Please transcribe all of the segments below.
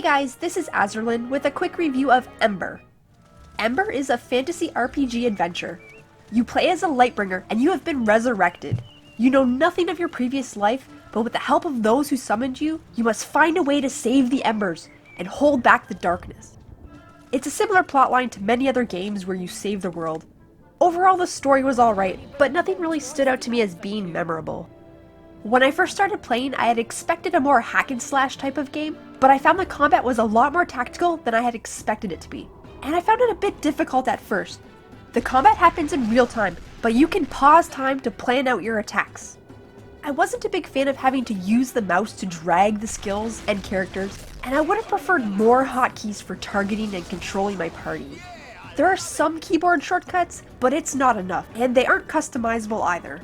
guys, this is Azerlin with a quick review of Ember. Ember is a fantasy RPG adventure. You play as a Lightbringer and you have been resurrected. You know nothing of your previous life, but with the help of those who summoned you, you must find a way to save the embers and hold back the darkness. It's a similar plotline to many other games where you save the world. Overall, the story was alright, but nothing really stood out to me as being memorable. When I first started playing, I had expected a more hack and slash type of game, but I found the combat was a lot more tactical than I had expected it to be, and I found it a bit difficult at first. The combat happens in real time, but you can pause time to plan out your attacks. I wasn't a big fan of having to use the mouse to drag the skills and characters, and I would have preferred more hotkeys for targeting and controlling my party. There are some keyboard shortcuts, but it's not enough, and they aren't customizable either.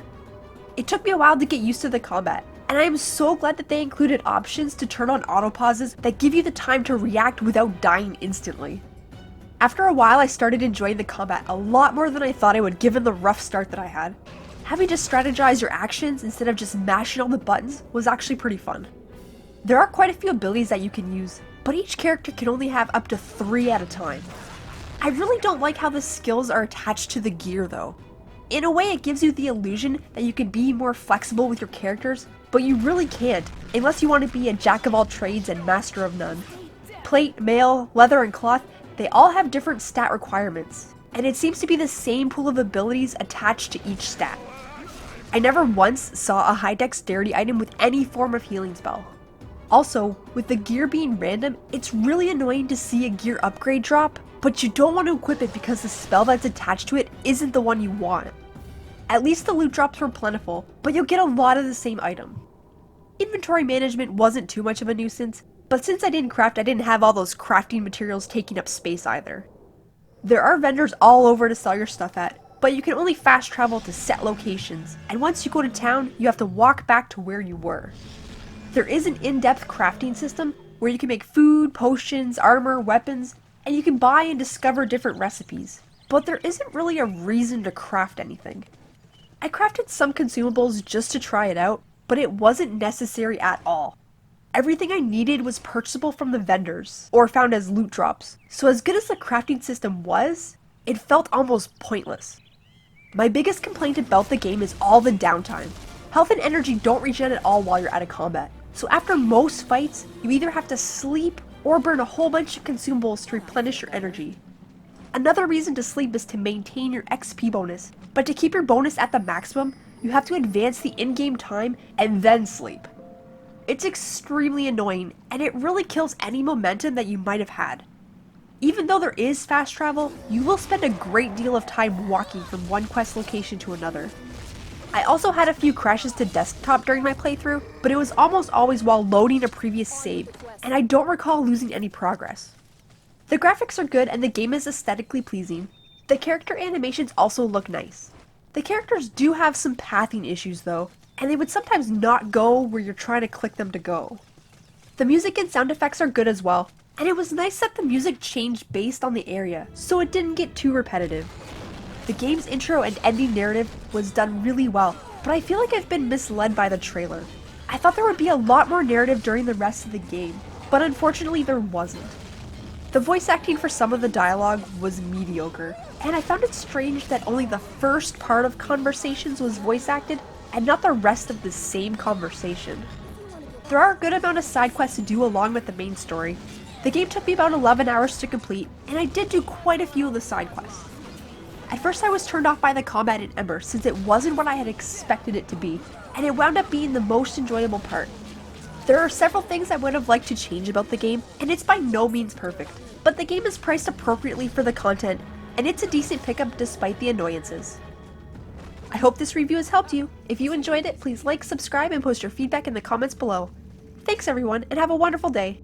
It took me a while to get used to the combat, and I am so glad that they included options to turn on auto pauses that give you the time to react without dying instantly. After a while, I started enjoying the combat a lot more than I thought I would given the rough start that I had. Having to strategize your actions instead of just mashing all the buttons was actually pretty fun. There are quite a few abilities that you can use, but each character can only have up to 3 at a time. I really don't like how the skills are attached to the gear though. In a way, it gives you the illusion that you can be more flexible with your characters, but you really can't, unless you want to be a jack of all trades and master of none. Plate, mail, leather, and cloth, they all have different stat requirements, and it seems to be the same pool of abilities attached to each stat. I never once saw a high dexterity item with any form of healing spell. Also, with the gear being random, it's really annoying to see a gear upgrade drop, but you don't want to equip it because the spell that's attached to it isn't the one you want. At least the loot drops were plentiful, but you'll get a lot of the same item. Inventory management wasn't too much of a nuisance, but since I didn't craft, I didn't have all those crafting materials taking up space either. There are vendors all over to sell your stuff at, but you can only fast travel to set locations, and once you go to town, you have to walk back to where you were. There is an in-depth crafting system where you can make food, potions, armor, weapons, and you can buy and discover different recipes, but there isn't really a reason to craft anything. I crafted some consumables just to try it out, but it wasn't necessary at all. Everything I needed was purchasable from the vendors, or found as loot drops, so as good as the crafting system was, it felt almost pointless. My biggest complaint about the game is all the downtime. Health and energy don't regen at all while you're out of combat, so after most fights, you either have to sleep or burn a whole bunch of consumables to replenish your energy. Another reason to sleep is to maintain your XP bonus, but to keep your bonus at the maximum, you have to advance the in-game time and then sleep. It's extremely annoying, and it really kills any momentum that you might have had. Even though there is fast travel, you will spend a great deal of time walking from one quest location to another. I also had a few crashes to desktop during my playthrough, but it was almost always while loading a previous save, and I don't recall losing any progress. The graphics are good and the game is aesthetically pleasing. The character animations also look nice. The characters do have some pathing issues though, and they would sometimes not go where you're trying to click them to go. The music and sound effects are good as well, and it was nice that the music changed based on the area, so it didn't get too repetitive. The game's intro and ending narrative was done really well, but I feel like I've been misled by the trailer. I thought there would be a lot more narrative during the rest of the game, but unfortunately there wasn't. The voice acting for some of the dialogue was mediocre, and I found it strange that only the first part of conversations was voice acted and not the rest of the same conversation. There are a good amount of side quests to do along with the main story. The game took me about 11 hours to complete, and I did do quite a few of the side quests. At first I was turned off by the combat in Ember since it wasn't what I had expected it to be, and it wound up being the most enjoyable part. There are several things I would have liked to change about the game, and it's by no means perfect, but the game is priced appropriately for the content, and it's a decent pickup despite the annoyances. I hope this review has helped you. If you enjoyed it, please like, subscribe, and post your feedback in the comments below. Thanks everyone, and have a wonderful day.